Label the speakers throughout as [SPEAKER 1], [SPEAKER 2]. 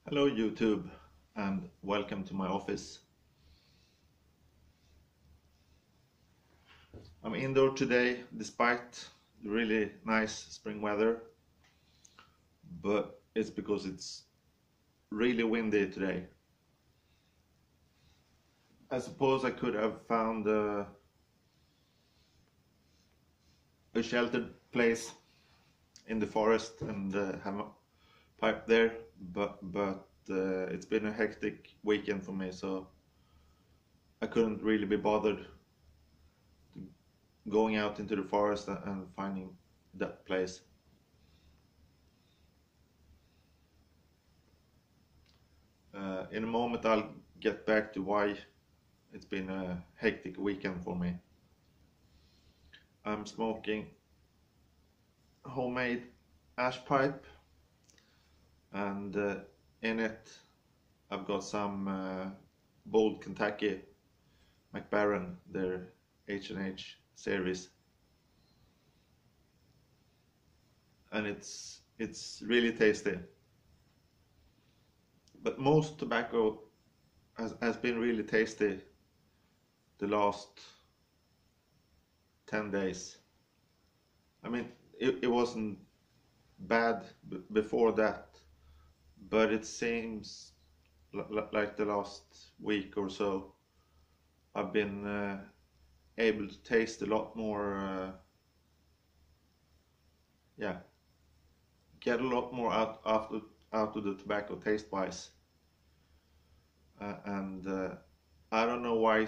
[SPEAKER 1] Hello YouTube and welcome to my office. I'm indoor today despite the really nice spring weather, but it's because it's really windy today. I suppose I could have found a sheltered place in the forest and have a pipe there, but it's been a hectic weekend for me, so I couldn't really be bothered going out into the forest and finding that place. In a moment I'll get back to why it's been a hectic weekend for me. I'm smoking homemade ash pipe, and in it I've got some Bold Kentucky Mac Baren, their H&H series, and it's really tasty. But most tobacco has been really tasty the last 10 days. I mean, it wasn't bad before that, but it seems like the last week or so I've been able to taste a lot more, get a lot more out of the tobacco taste wise, and I don't know why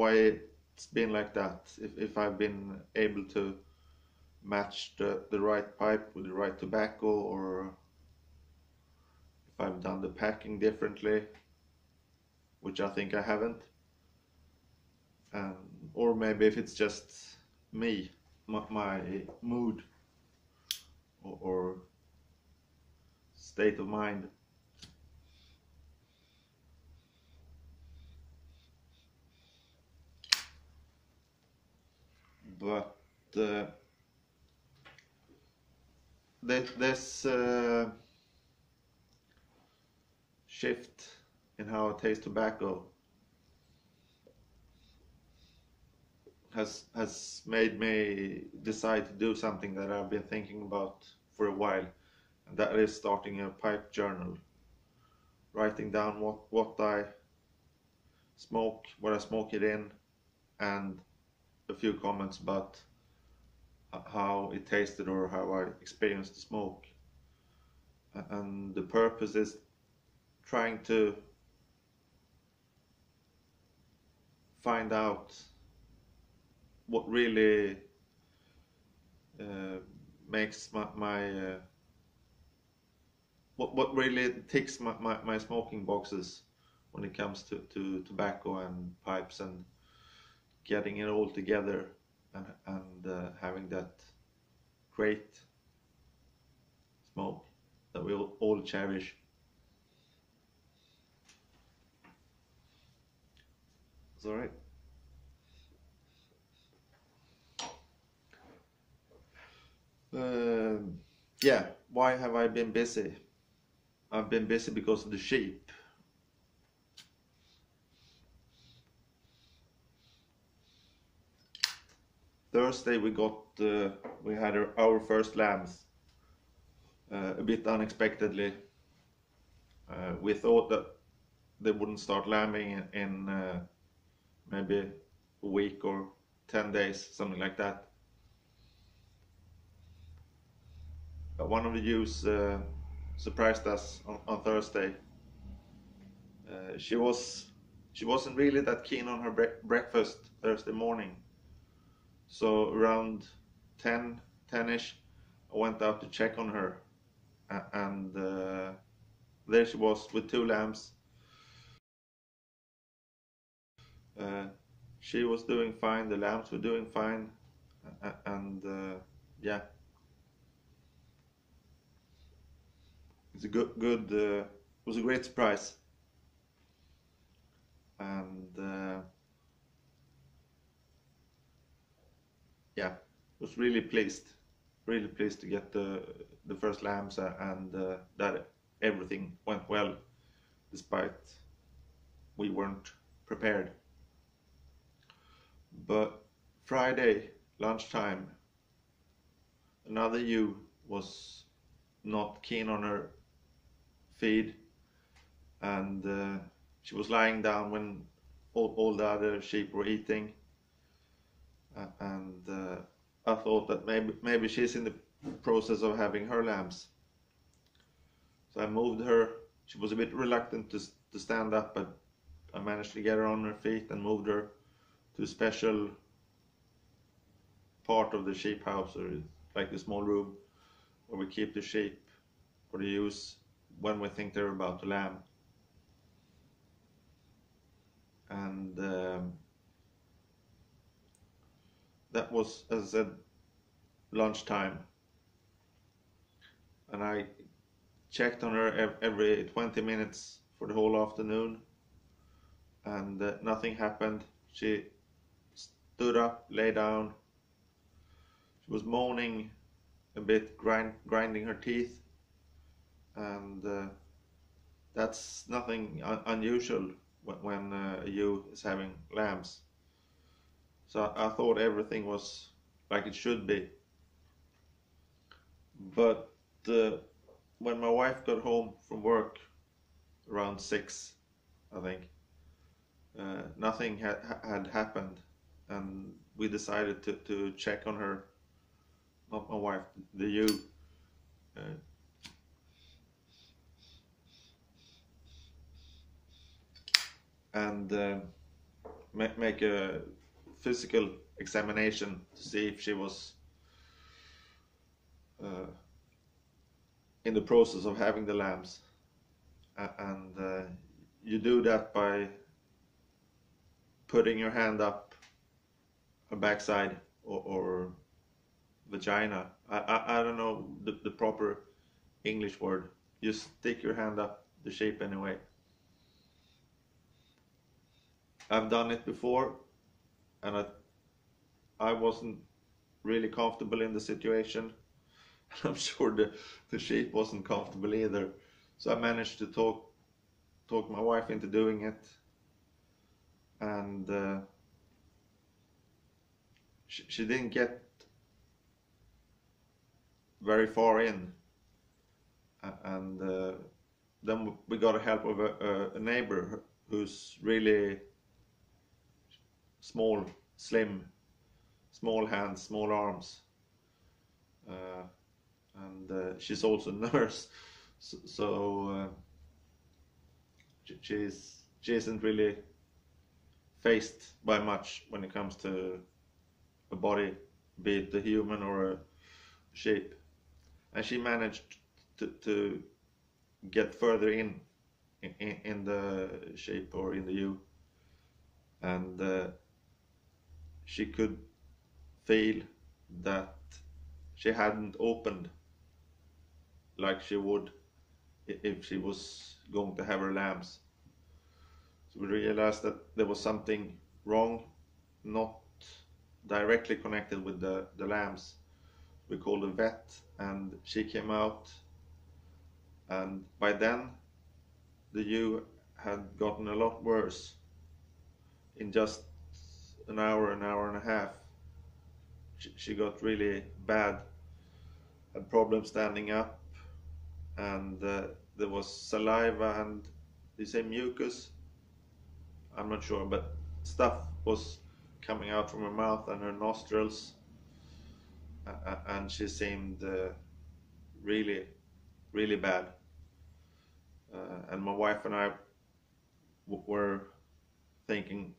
[SPEAKER 1] it's been like that. If I've been able to match the right pipe with the right tobacco, or if I've done the packing differently, which I think I haven't, or maybe if it's just me, my mood or state of mind. But this shift in how I taste tobacco has made me decide to do something that I've been thinking about for a while, and that is starting a pipe journal, writing down what I smoke, what I smoke it in, and a few comments about how it tasted or how I experienced the smoke. And the purpose is trying to find out what really makes what really ticks my smoking boxes when it comes to tobacco and pipes, and getting it all together, and having that great smoke that we all cherish. It's alright. Yeah, why have I been busy? I've been busy because of the sheep. Thursday we had our first lambs, a bit unexpectedly. We thought that they wouldn't start lambing in maybe a week or 10 days, something like that. One of the ewes surprised us on Thursday. She wasn't really that keen on her breakfast Thursday morning, so around 10ish I went out to check on her, and there she was with two lambs. She was doing fine, the lambs were doing fine, and yeah, it's a good it was a great surprise, and yeah, was really pleased to get the first lambs, and that everything went well, despite we weren't prepared. But Friday lunchtime, another ewe was not keen on her feed, and she was lying down when all the other sheep were eating, and I thought that maybe she's in the process of having her lambs. So I moved her. She was a bit reluctant to stand up, but I managed to get her on her feet and moved her to a special part of the sheep house, or like a small room where we keep the sheep for the use when we think they're about to lamb. And that was, as I said, lunchtime. And I checked on her every 20 minutes for the whole afternoon, and nothing happened. She stood up, lay down. She was moaning a bit, grinding her teeth, and that's nothing unusual when a ewe is having lambs. So I thought everything was like it should be. But when my wife got home from work around 6, I think, nothing had happened, and we decided to check on her. Not my wife, the ewe. And make a physical examination to see if she was in the process of having the lambs. And you do that by putting your hand up her backside or vagina. I don't know the proper English word. You stick your hand up the sheep anyway. I've done it before, and I wasn't really comfortable in the situation. I'm sure the sheep wasn't comfortable either. So I managed to talk my wife into doing it, and she didn't get very far in, and then we got help of a neighbor who's really small, slim, small hands, small arms, and she's also a nurse, so she isn't really faced by much when it comes to a body, be it a human or a sheep. And she managed to get further in the sheep or in the ewe, and she could feel that she hadn't opened like she would if she was going to have her lambs. So we realized that there was something wrong, not directly connected with the lambs. We called a vet, and she came out, and by then the ewe had gotten a lot worse. In just an hour and a half, she got really bad, had problems standing up, and there was saliva and, they say mucus? I'm not sure, but stuff was coming out from her mouth and her nostrils, and she seemed really, really bad. And my wife and I were thinking,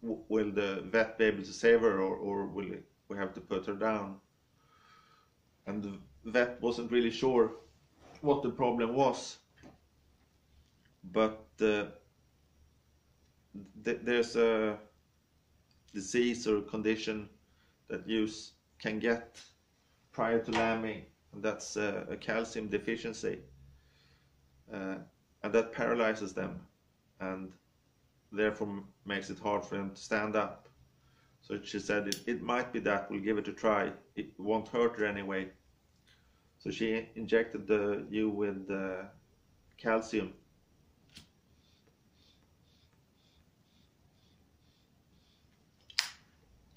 [SPEAKER 1] will the vet be able to save her, or will we have to put her down? And the vet wasn't really sure what the problem was, but there's a disease or condition that ewes can get prior to lambing, and that's a calcium deficiency, and that paralyzes them, and therefore makes it hard for them to stand up. So she said it might be that, we'll give it a try, it won't hurt her anyway. So she injected the ewe with calcium.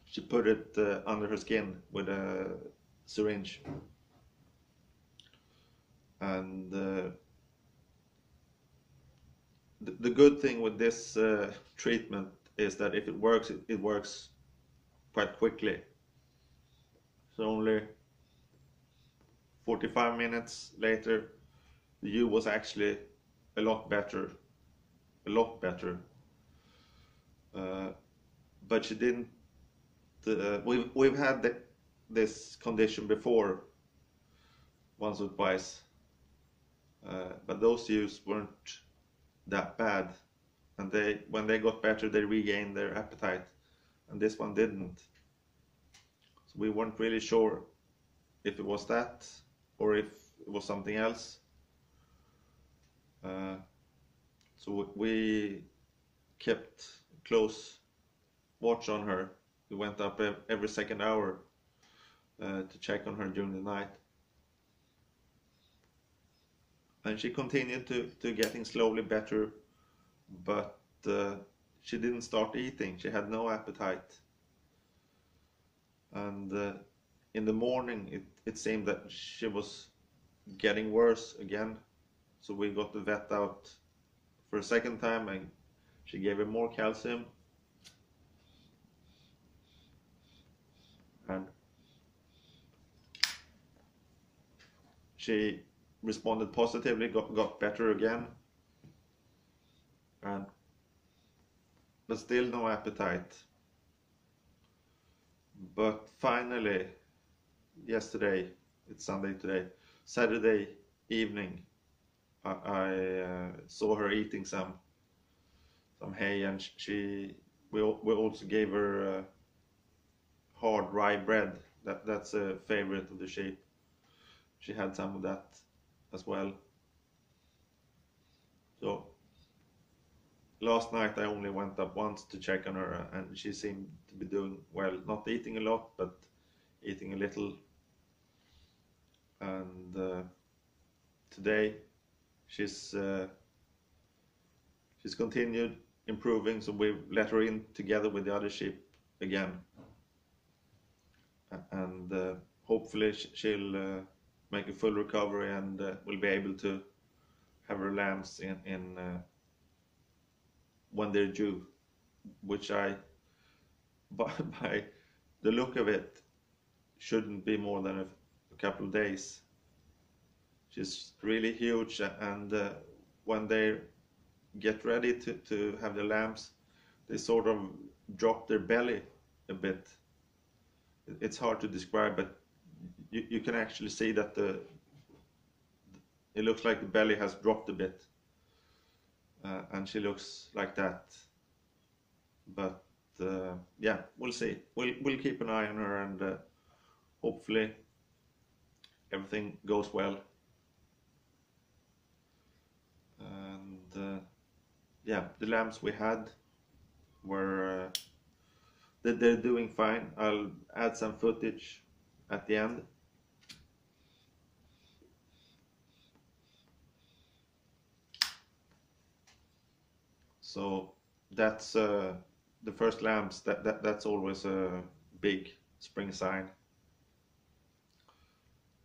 [SPEAKER 1] She put it under her skin with a syringe, and the good thing with this treatment is that if it works, it works quite quickly. So only 45 minutes later, the ewe was actually a lot better, a lot better. But she didn't. We've had this condition before, once or twice, but those ewes weren't that bad, and when they got better, they regained their appetite, and this one didn't. So we weren't really sure if it was that or if it was something else. So we kept close watch on her. We went up every second hour to check on her during the night. And she continued to getting slowly better, but she didn't start eating. She had no appetite. And in the morning, it seemed that she was getting worse again. So we got the vet out for a second time, and she gave her more calcium. And she responded positively, got better again, but still no appetite. But finally, yesterday, it's Sunday today, Saturday evening, I saw her eating some hay, and we also gave her hard rye bread. That's a favorite of the sheep. She had some of that as well. So last night I only went up once to check on her, and she seemed to be doing well. Not eating a lot, but eating a little. And today she's continued improving, so we've let her in together with the other sheep again, and hopefully she'll make a full recovery, and will be able to have her lambs in when they're due, which by the look of it, shouldn't be more than a couple of days. She's really huge, and when they get ready to have the lambs, they sort of drop their belly a bit. It's hard to describe, but you can actually see that it looks like the belly has dropped a bit, and she looks like that. But yeah, we'll see. We'll keep an eye on her, and hopefully everything goes well. And yeah, the lambs we had were they're doing fine. I'll add some footage at the end. So that's the first lambs. That's always a big spring sign,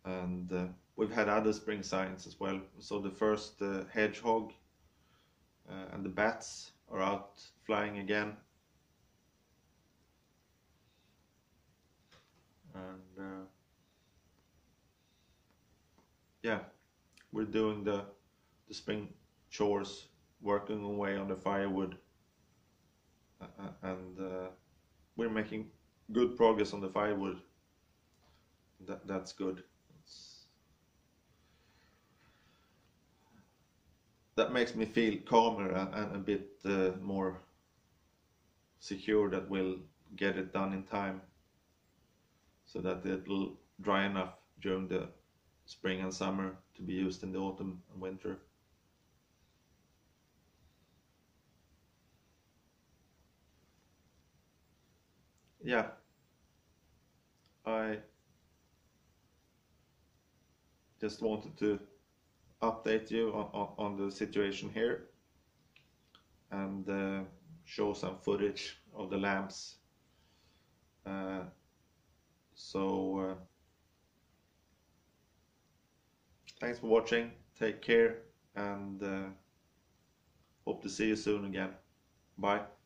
[SPEAKER 1] and we've had other spring signs as well. So the first hedgehog and the bats are out flying again, and yeah, we're doing the spring chores, working away on the firewood, and we're making good progress on the firewood. That's good. That makes me feel calmer and a bit more secure that we'll get it done in time, so that it'll dry enough during the spring and summer to be used in the autumn and winter. Yeah, I just wanted to update you on the situation here and show some footage of the lamps. So thanks for watching, take care, and hope to see you soon again. Bye.